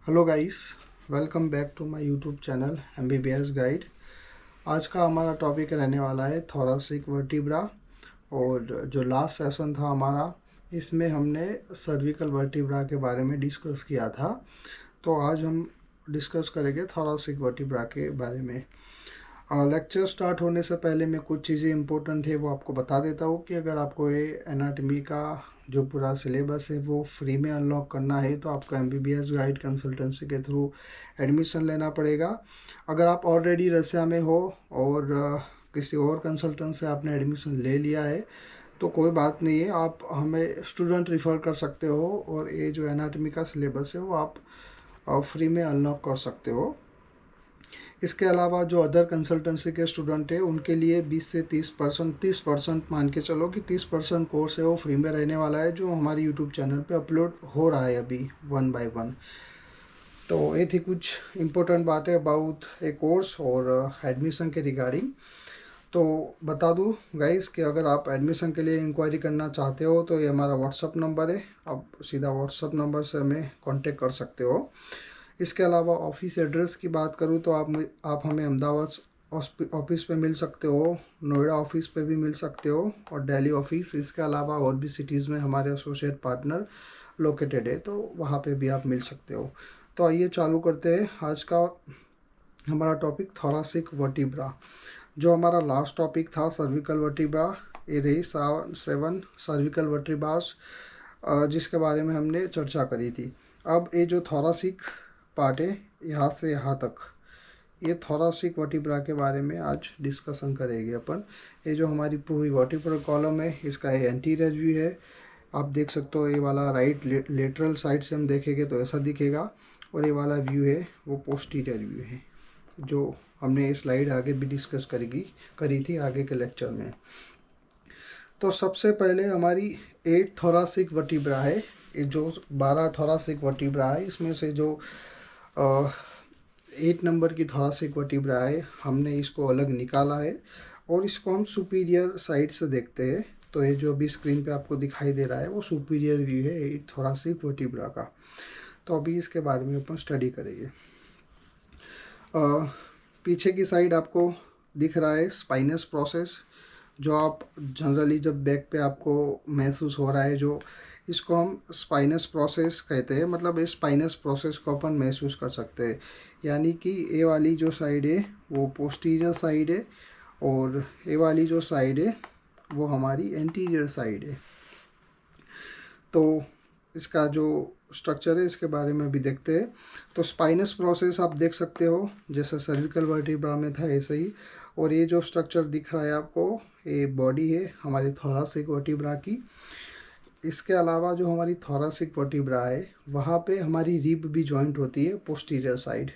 Hello guys, welcome back to my YouTube channel MBBS guide. आज का हमारा topic रहने वाला है थोरेसिक वर्टिब्रा। और जो लास्ट सेशन था हमारा, इसमें हमने सर्विकल वर्टिब्रा के बारे में डिस्कस किया था। तो आज हम डिस्कस करेंगे थोरेसिक वर्टिब्रा के बारे में। लेक्चर स्टार्ट होने से पहले मैं कुछ चीज़ें इंपॉर्टेंट है वो आपको बता देता हूँ कि अगर आपको ये एनाटॉमी का जो पूरा सिलेबस है वो फ्री में अनलॉक करना है तो आपको एमबीबीएस गाइड कंसल्टेंसी के थ्रू एडमिशन लेना पड़ेगा। अगर आप ऑलरेडी रसिया में हो और किसी और कंसल्टेंट से आपने एडमिशन ले लिया है तो कोई बात नहीं है, आप हमें स्टूडेंट रिफ़र कर सकते हो और ये जो एनाटॉमी का सिलेबस है वो आप फ्री में अनलॉक कर सकते हो। इसके अलावा जो अदर कंसल्टेंसी के स्टूडेंट है उनके लिए 20 से 30% मान के चलो कि 30% कोर्स है वो फ्री में रहने वाला है, जो हमारे यूट्यूब चैनल पे अपलोड हो रहा है अभी 1 बाय 1। तो ये थी कुछ इम्पोर्टेंट बातें अबाउट ए कोर्स और एडमिशन के रिगार्डिंग। तो बता दूँ गाइस कि अगर आप एडमिशन के लिए इंक्वायरी करना चाहते हो तो ये हमारा व्हाट्सअप नंबर है, आप सीधा व्हाट्सअप नंबर से हमें कांटेक्ट कर सकते हो। इसके अलावा ऑफिस एड्रेस की बात करूँ तो आप हमें अहमदाबाद ऑफिस पे मिल सकते हो, नोएडा ऑफिस पे भी मिल सकते हो और दिल्ली ऑफिस। इसके अलावा और भी सिटीज़ में हमारे एसोसिएट पार्टनर लोकेटेड है, तो वहाँ पे भी आप मिल सकते हो। तो आइए चालू करते हैं आज का हमारा टॉपिक थोरेसिक वर्टिब्रा। जो हमारा लास्ट टॉपिक था सर्विकल वर्टिब्रा, ये रही 7 सर्विकल वर्टिब्रास जिसके बारे में हमने चर्चा करी थी। अब ये जो थोरेसिक पार्ट है यहाँ से यहाँ तक, ये थोरेसिक वर्टिब्रा के बारे में आज डिस्कशन करेंगे अपन। ये जो हमारी पूरी वर्टिब्रल कॉलम है इसका ये एंटीरियर व्यू है, आप देख सकते हो। ये वाला राइट लेटरल साइड से हम देखेंगे तो ऐसा दिखेगा, और ये वाला व्यू है वो पोस्टीरियर व्यू है, जो हमने ये स्लाइड आगे भी डिस्कस करी थी आगे के लेक्चर में। तो सबसे पहले हमारी 8 थोरेसिक वर्टिब्रा है। ये जो 12 थोरेसिक वर्टिब्रा है इसमें से जो 8 नंबर की थोरेसिक वर्टिब्रा है हमने इसको अलग निकाला है और इसको हम सुपीरियर साइड से देखते हैं। तो ये जो अभी स्क्रीन पे आपको दिखाई दे रहा है वो सुपीरियर व्यू है 8 थोरेसिक वर्टिब्रा का। तो अभी इसके बारे में अपन स्टडी करेंगे। पीछे की साइड आपको दिख रहा है स्पाइनस प्रोसेस, जो आप जनरली जब बैक पे आपको महसूस हो रहा है, जो इसको हम स्पाइनस प्रोसेस कहते हैं। मतलब इस स्पाइनस प्रोसेस को अपन महसूस कर सकते हैं, यानी कि ये वाली जो साइड है वो पोस्टीरियर साइड है और ये वाली जो साइड है वो हमारी एंटीरियर साइड है। तो इसका जो स्ट्रक्चर है इसके बारे में भी देखते हैं। तो स्पाइनस प्रोसेस आप देख सकते हो जैसे सर्विकल वर्टिब्रा में था ऐसे ही, और ये जो स्ट्रक्चर दिख रहा है आपको ये बॉडी है हमारी थोरेसिक वर्टिब्रा की। इसके अलावा जो हमारी थोरेसिक वर्टिब्रा है वहाँ पे हमारी रिब भी जॉइंट होती है पोस्टीरियर साइड।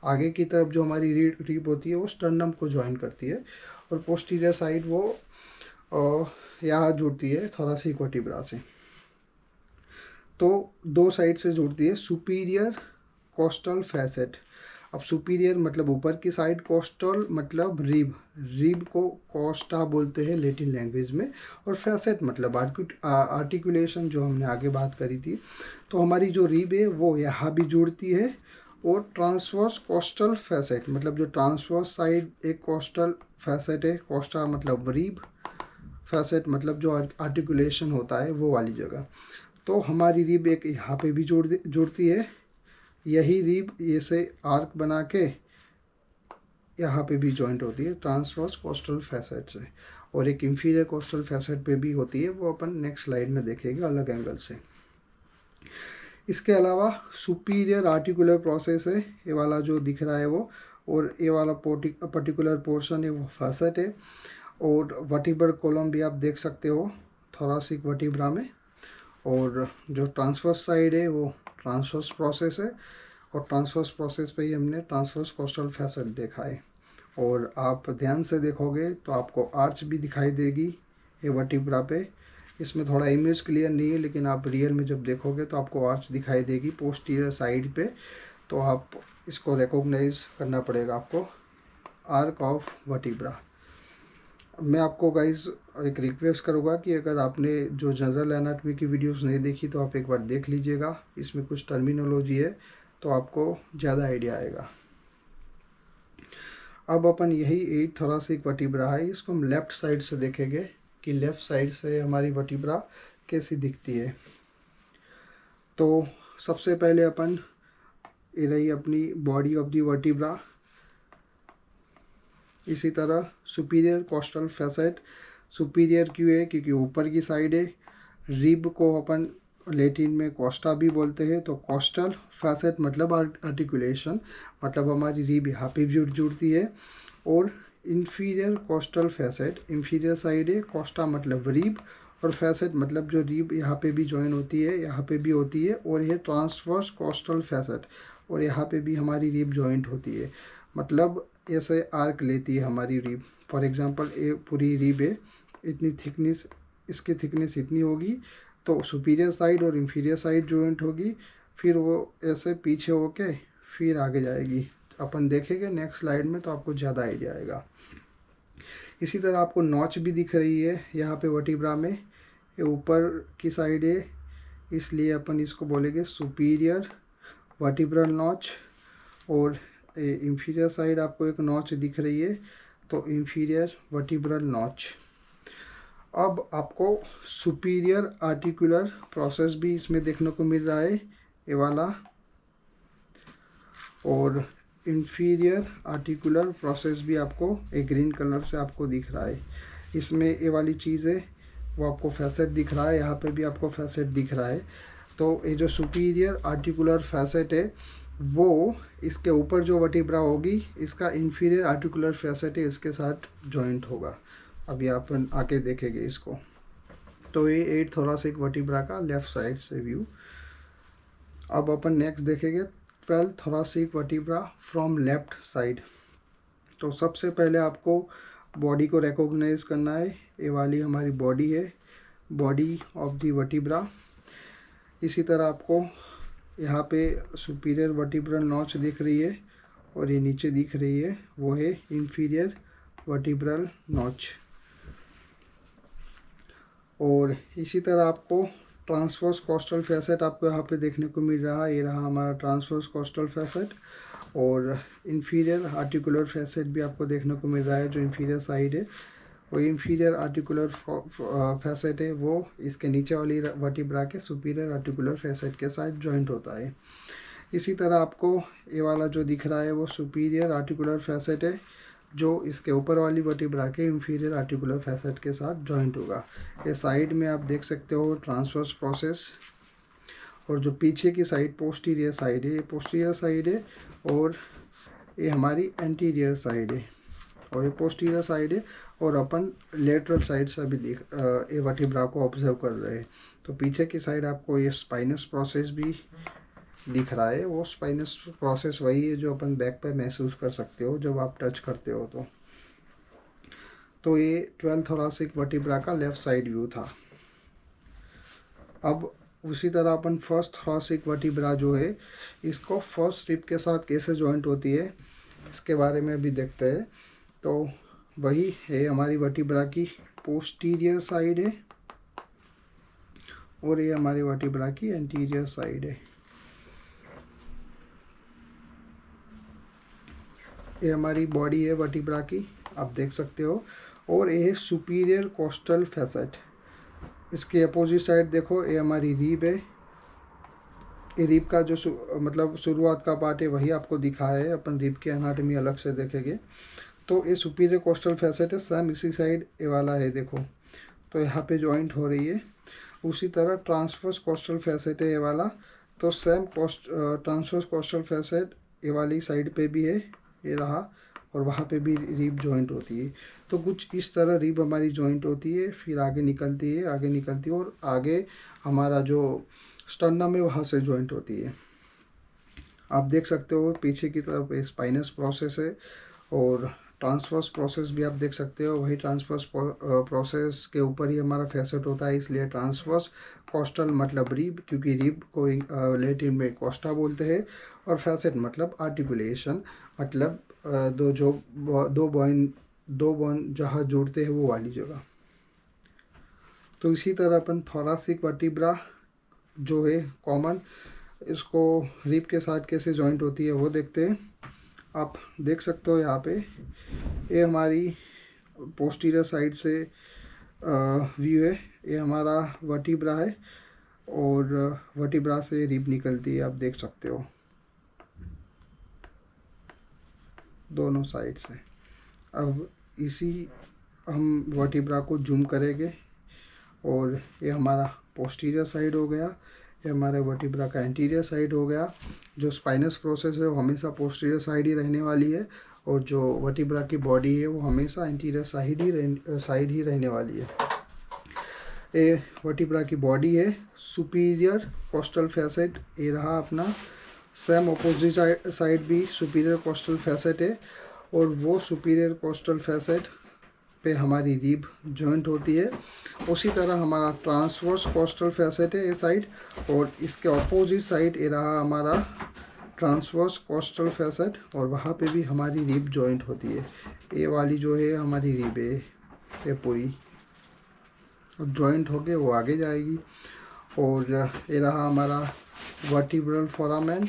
आगे की तरफ जो हमारी रिब होती है वो स्टर्नम को जॉइन करती है और पोस्टीरियर साइड वो यहाँ जुड़ती है थोरेसिक वर्टिब्रा से। तो दो साइड से जुड़ती है, सुपीरियर कोस्टल फैसेट। अब सुपीरियर मतलब ऊपर की साइड, कोस्टल मतलब रिब को कोस्टा बोलते हैं लेटिन लैंग्वेज में, और फैसेट मतलब आर्टिकुलेशन जो हमने आगे बात करी थी। तो हमारी जो रिब है वो यहाँ भी जुड़ती है, और ट्रांसवर्स कोस्टल फैसेट मतलब जो ट्रांसवर्स साइड एक कोस्टल फैसेट है, कोस्टा मतलब रिब, फैसेट मतलब जो आर्टिकुलेशन होता है वो वाली जगह। तो हमारी रिब एक यहाँ पे भी जुड़ती है, यही रिब ये से आर्क बना के यहाँ पे भी जॉइंट होती है ट्रांसवर्स कोस्टल फैसेट से, और एक इंफीरियर कोस्टल फैसेट पे भी होती है, वो अपन नेक्स्ट स्लाइड में देखेंगे अलग एंगल से। इसके अलावा सुपीरियर आर्टिकुलर प्रोसेस है, ये वाला जो दिख रहा है वो, और ये वाला पर्टिकुलर पोर्शन है वो फैसेट है। और वर्टिब्रल कॉलम भी आप देख सकते हो थोरेसिक वर्टिब्रा में, और जो ट्रांसवर्स साइड है वो ट्रांसवर्स प्रोसेस है, और ट्रांसवर्स प्रोसेस पे ही हमने ट्रांसवर्स कोस्टल फैसेट देखा है। और आप ध्यान से देखोगे तो आपको आर्च भी दिखाई देगी ये वर्टिब्रा पे। इसमें थोड़ा इमेज क्लियर नहीं है, लेकिन आप रियल में जब देखोगे तो आपको आर्च दिखाई देगी पोस्टीरियर साइड पे। तो आप इसको रिकॉग्नाइज करना पड़ेगा आपको, आर्क ऑफ वर्टिब्रा। मैं आपको गाइज एक रिक्वेस्ट करूँगा कि अगर आपने जो जनरल एनाटॉमी की वीडियोस नहीं देखी तो आप एक बार देख लीजिएगा। इसमें कुछ टर्मिनोलॉजी है तो आपको ज़्यादा आइडिया आएगा। अब अपन यही 8 थोरासिक वर्टिब्रा है, इसको हम लेफ़्ट साइड से देखेंगे कि लेफ़्ट साइड से हमारी वर्टिब्रा कैसी दिखती है। तो सबसे पहले अपन ये रही अपनी बॉडी ऑफ दी वर्टिब्रा। इसी तरह सुपीरियर कोस्टल फैसेट, सुपीरियर क्यों है क्योंकि ऊपर की साइड है। रिब को अपन लैटिन में कोस्टा भी बोलते हैं। तो कोस्टल फैसेट मतलब आर्टिकुलेशन, मतलब हमारी रिब यहाँ पे भी जुड़ती है। और inferior coastal facet, inferior side है, कोस्टा मतलब रिब, और फैसेट मतलब जो रिब यहाँ पे भी ज्वाइन होती है, यहाँ पे भी होती है। और ये ट्रांसवर्स कोस्टल फैसेट, और यहाँ पे भी हमारी रिब जॉइंट होती है, मतलब ऐसे आर्क लेती है हमारी रिब। फॉर एग्जांपल ये पूरी रिब है, इतनी थिकनेस, इसकी थिकनेस इतनी होगी, तो सुपीरियर साइड और इंफीरियर साइड जॉइंट होगी, फिर वो ऐसे पीछे होके फिर आगे जाएगी। अपन देखेंगे नेक्स्ट स्लाइड में तो आपको ज़्यादा आइडिया आएगा। इसी तरह आपको नॉच भी दिख रही है यहाँ पे वर्टिब्रा में, ये ऊपर की साइड है, इसलिए अपन इसको बोलेंगे सुपीरियर वर्टिब्रल नॉच। और इंफीरियर साइड आपको एक नॉच दिख रही है, तो इंफीरियर वर्टिब्रल नॉच। अब आपको सुपीरियर आर्टिकुलर प्रोसेस भी इसमें देखने को मिल रहा है, ये वाला। और इंफीरियर आर्टिकुलर प्रोसेस भी आपको एक ग्रीन कलर से आपको दिख रहा है। इसमें ये वाली चीज़ है वो आपको फैसेट दिख रहा है, यहाँ पे भी आपको फैसेट दिख रहा है। तो ये जो सुपीरियर आर्टिकुलर फैसेट है वो इसके ऊपर जो वर्टिब्रा होगी, इसका इंफीरियर आर्टिकुलर फैसेट है, इसके साथ जॉइंट होगा। अभी अपन आके देखेंगे इसको। तो ये 8 थोरासिक वर्टिब्रा का लेफ़्ट साइड से व्यू। अब अपन नेक्स्ट देखेंगे 12 thoracic vertebra from left side. तो सबसे पहले आपको बॉडी को रिकॉग्नाइज करना है, ये वाली हमारी बॉडी है, बॉडी ऑफ दी वर्टिब्रा। इसी तरह आपको यहाँ पे सुपीरियर वर्टिब्रल नॉच दिख रही है, और ये नीचे दिख रही है वो है इंफीरियर वर्टिब्रल नॉच। और इसी तरह आपको ट्रांसवर्स कोस्टल फैसेट आपको यहाँ पे देखने को मिल रहा है, ये रहा हमारा ट्रांसवर्स कोस्टल फैसेट। और इंफीरियर आर्टिकुलर फैसेट भी आपको देखने को मिल रहा है, जो इंफीरियर साइड है वो इंफीरियर आर्टिकुलर फैसेट है, वो इसके नीचे वाली वर्टिब्रा के सुपीरियर आर्टिकुलर फैसेट के साथ जॉइंट होता है। इसी तरह आपको ये वाला जो दिख रहा है वो सुपीरियर आर्टिकुलर फैसेट है, जो इसके ऊपर वाली वर्टिब्रा के इंफीरियर आर्टिकुलर फैसेट के साथ जॉइंट होगा। ये साइड में आप देख सकते हो ट्रांसवर्स प्रोसेस, और जो पीछे की साइड पोस्टीरियर साइड है, ये पोस्टीरियर साइड है, और ये हमारी एंटीरियर साइड है, और ये पोस्टीरियर साइड है। और अपन लेटरल साइड से भी ये वर्टिब्रा को ऑब्जर्व कर रहे हैं। तो पीछे की साइड आपको ये स्पाइनस प्रोसेस भी दिख रहा है, वो स्पाइनस प्रोसेस वही है जो अपन बैक पे महसूस कर सकते हो जब आप टच करते हो। तो ये 12 थोरासिक वर्टिब्रा का लेफ़्ट साइड व्यू था। अब उसी तरह अपन फर्स्ट थोरासिक वर्टिब्रा जो है, इसको फर्स्ट रिब के साथ कैसे जॉइंट होती है इसके बारे में भी देखते हैं। तो वही है हमारी वर्टिब्रा की पोस्टीरियर साइड है, और ये हमारी वर्टिब्रा की एंटीरियर साइड है। ये हमारी बॉडी है वर्टिब्रा की, आप देख सकते हो। और ये है सुपीरियर कोस्टल फैसेट। इसके अपोजिट साइड देखो, ये हमारी रीब है। ये रीब का जो मतलब शुरुआत का पार्ट है वही आपको दिखा है, अपन रीब की एनाटॉमी अलग से देखेंगे। तो ये सुपीरियर कोस्टल फैसेट है, सेम इसी साइड ये वाला है देखो, तो यहाँ पे जॉइंट हो रही है। उसी तरह ट्रांसवर्स कोस्टल फैसेट है ये वाला, तो सेम ट्रांसवर्स कोस्टल फैसेट ये वाली साइड पे भी है, ये रहा, और वहाँ पे भी रीब जॉइंट होती है। तो कुछ इस तरह रीब हमारी जॉइंट होती है, फिर आगे निकलती है, आगे निकलती है, और आगे हमारा जो स्टर्नम है वहाँ से जॉइंट होती है। आप देख सकते हो पीछे की तरफ स्पाइनस प्रोसेस है, और ट्रांसवर्स प्रोसेस भी आप देख सकते हो, वही ट्रांसवर्स प्रोसेस के ऊपर ही हमारा फैसेट होता है, इसलिए ट्रांसवर्स कोस्टल मतलब रीब, क्योंकि रीब को लैटिन में कोस्टा बोलते हैं, और फैसेट मतलब आर्टिकुलेशन, मतलब दो बोन जहाँ जुड़ते हैं वो वाली जगह। तो इसी तरह अपन थोरासिक वर्टिब्रा जो है कॉमन इसको रिब के साथ कैसे जॉइंट होती है वो देखते हैं। आप देख सकते हो यहाँ पे ये हमारी पोस्टीरियर साइड से व्यू है। ये हमारा वर्टिब्रा है और वर्टिब्रा से रिब निकलती है, आप देख सकते हो दोनों साइड से। अब इसी हम वर्टिब्रा को जूम करेंगे और ये हमारा पोस्टीरियर साइड हो गया, ये हमारे वर्टिब्रा का एंटीरियर साइड हो गया। जो स्पाइनस प्रोसेस है वो हमेशा पोस्टीरियर साइड ही रहने वाली है और जो वर्टिब्रा की बॉडी है वो हमेशा एंटीरियर साइड ही रहने वाली है। ये वर्टिब्रा की बॉडी है, सुपीरियर कोस्टल फैसेट ये रहा अपना, सेम अपोजिट साइड भी सुपीरियर कोस्टल फैसेट है और वो सुपीरियर कोस्टल फैसेट पे हमारी रिब जॉइंट होती है। उसी तरह हमारा ट्रांसवर्स कोस्टल फैसेट है ये साइड और इसके अपोजिट साइड ये रहा हमारा ट्रांसवर्स कोस्टल फैसेट और वहाँ पे भी हमारी रिब जॉइंट होती है। ये वाली जो है हमारी रिब है, ये पूरी जॉइंट होके वो आगे जाएगी। और ये रहा हमारा वर्टिब्रल फोरामेन,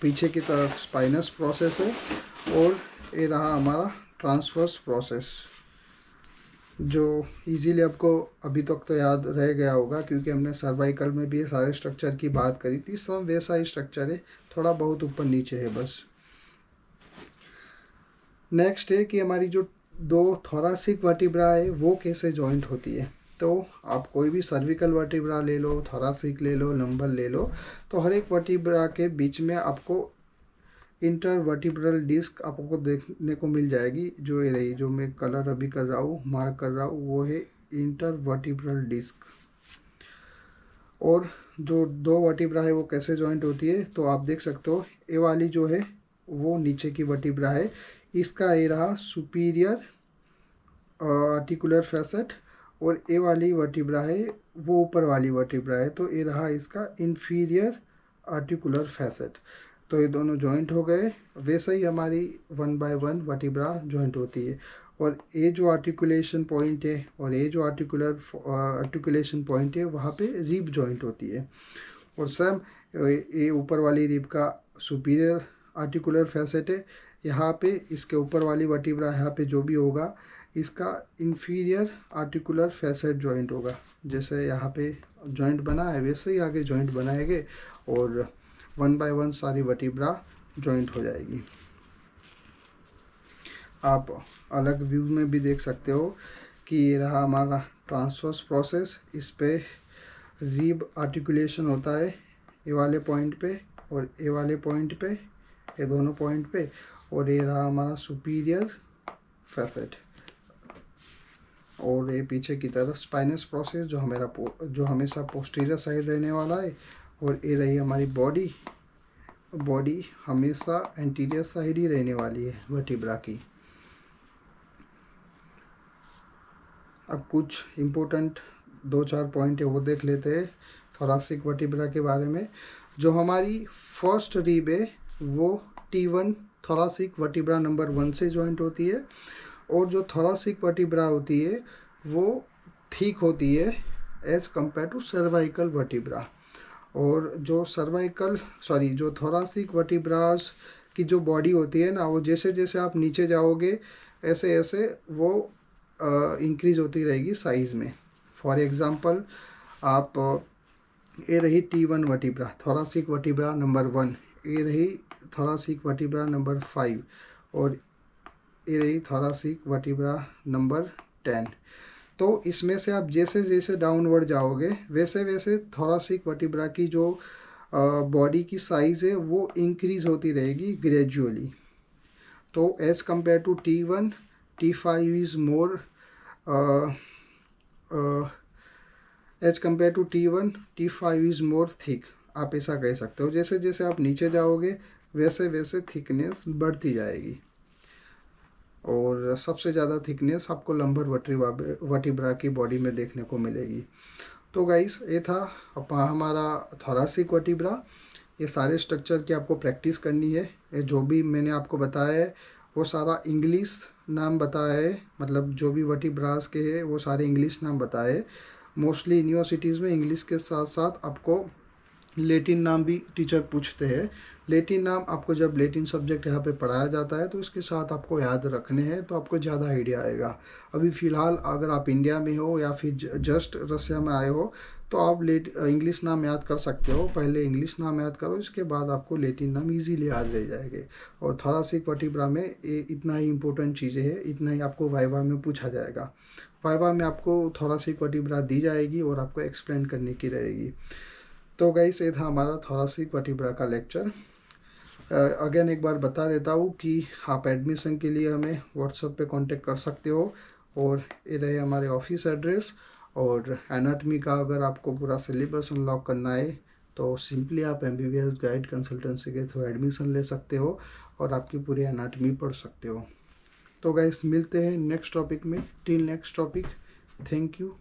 पीछे की तरफ स्पाइनस प्रोसेस है और ये रहा हमारा ट्रांसवर्स प्रोसेस, जो इजीली आपको अभी तक तो याद रह गया होगा क्योंकि हमने सर्वाइकल में भी ये सारे स्ट्रक्चर की बात करी थी। सब वैसा ही स्ट्रक्चर है, थोड़ा बहुत ऊपर नीचे है बस। नेक्स्ट है कि हमारी जो दो थोरासिक वर्टिब्रा है वो कैसे जॉइंट होती है। तो आप कोई भी सर्विकल वर्टिब्रा ले लो, थोरासिक ले लो, लंबर ले लो, तो हर एक वर्टिब्रा के बीच में आपको इंटरवर्टिब्रल डिस्क आपको देखने को मिल जाएगी। जो ये रही, जो मैं कलर अभी कर रहा हूँ, मार्क कर रहा हूँ, वो है इंटरवर्टिब्रल डिस्क। और जो दो वर्टिब्रा है वो कैसे जॉइंट होती है तो आप देख सकते हो, ये वाली जो है वो नीचे की वर्टिब्रा है, इसका ये रहा सुपीरियर आर्टिकुलर फैसेट और ये वाली वर्टिब्रा है वो ऊपर वाली वर्टिब्रा है, तो ये रहा इसका इंफीरियर आर्टिकुलर फैसेट। तो ये दोनों जॉइंट हो गए। वैसे ही हमारी 1 बाय 1 वर्टिब्रा जॉइंट होती है और ये जो आर्टिकुलेशन पॉइंट है और ये जो आर्टिकुलेशन पॉइंट है वहाँ पे रिब जॉइंट होती है। और सेम ये ऊपर वाली रिब का सुपीरियर आर्टिकुलर फैसेट है, यहाँ पे इसके ऊपर वाली वर्टिब्रा यहाँ पे जो भी होगा इसका इंफीरियर आर्टिकुलर फैसेट जॉइंट होगा। जैसे यहाँ पे जॉइंट बना है वैसे ही आगे जॉइंट बनाएंगे और 1 बाय 1 सारी वर्टिब्रा जॉइंट हो जाएगी। आप अलग व्यू में भी देख सकते हो कि ये रहा हमारा ट्रांसवर्स प्रोसेस, इस पे रिब आर्टिकुलेशन होता है ये वाले पॉइंट पे और ये वाले पॉइंट पे, ये दोनों पॉइंट पे। और ये रहा हमारा सुपीरियर फैसेट और ये पीछे की तरफ स्पाइनस प्रोसेस जो हमेशा पोस्टीरियर साइड रहने वाला है। और ये रही हमारी बॉडी हमेशा एंटीरियर साइड ही रहने वाली है वर्टिब्रा की। अब कुछ इम्पोर्टेंट 2-4 पॉइंट है वो देख लेते हैं थोरासिक वर्टिब्रा के बारे में। जो हमारी फर्स्ट रिब है वो T1 थोरासिक वर्टिब्रा नंबर 1 से जॉइंट होती है और जो थोरासिक वर्टिब्रा होती है वो थिक होती है as compare to cervical vertebra. और जो जो थोरासिक वर्टिब्रास की जो बॉडी होती है ना, वो जैसे जैसे आप नीचे जाओगे ऐसे ऐसे वो इंक्रीज होती रहेगी साइज़ में। फॉर एग्ज़ाम्पल आप ये रही T1 vertebra thoracic vertebra number 1, ये रही थोरासिक वर्टिब्रा नंबर 5 और ये रही थोरासिक वर्टिब्रा नंबर 10। तो इसमें से आप जैसे जैसे डाउनवर्ड जाओगे वैसे वैसे थोरासिक वर्टिब्रा की जो बॉडी की साइज़ है वो इंक्रीज होती रहेगी ग्रेजुअली। तो as compare to T1, T5 is more as compare to T1, T5 is more thick, आप ऐसा कह सकते हो। जैसे जैसे आप नीचे जाओगे वैसे वैसे थिकनेस बढ़ती जाएगी और सबसे ज़्यादा थिकनेस आपको लंबर वर्टिब्रा की बॉडी में देखने को मिलेगी। तो गाइस ये था हमारा थोरासिक वर्टिब्रा। ये सारे स्ट्रक्चर की आपको प्रैक्टिस करनी है। ये जो भी मैंने आपको बताया है वो सारा इंग्लिश नाम बताया है, मतलब जो भी वर्टिब्रास के हैं वो सारे इंग्लिश नाम बताए। मोस्टली यूनिवर्सिटीज़ में इंग्लिश के साथ साथ आपको लेटिन नाम भी टीचर पूछते हैं। लेटिन नाम आपको जब लेटिन सब्जेक्ट यहाँ पे पढ़ाया जाता है तो इसके साथ आपको याद रखने हैं, तो आपको ज़्यादा आइडिया आएगा। अभी फ़िलहाल अगर आप इंडिया में हो या फिर जस्ट रसिया में आए हो तो आप इंग्लिश नाम याद कर सकते हो। पहले इंग्लिश नाम याद करो, इसके बाद आपको लेटिन नाम इजीली याद रह जाएंगे। और थोरासिक वर्टिब्रा में इतना ही इम्पोर्टेंट चीज़ें हैं, इतना ही आपको वाइवा में पूछा जाएगा। वाइवा में आपको थोरासिक वर्टिब्रा दी जाएगी और आपको एक्सप्लेन करने की रहेगी। तो गाइस ये था हमारा थोरासिक वर्टिब्रा का लेक्चर। अगेन एक बार बता देता हूँ कि आप एडमिशन के लिए हमें व्हाट्सएप पे कांटेक्ट कर सकते हो। और ये रहे हमारे ऑफिस एड्रेस। और एनाटमी का अगर आपको पूरा सिलेबस अनलॉक करना है तो सिंपली आप MBBS गाइड कंसल्टेंसी के थ्रू एडमिशन ले सकते हो और आपकी पूरी एनाटमी पढ़ सकते हो। तो गाइस मिलते हैं नेक्स्ट टॉपिक में। Till next topic, thank you.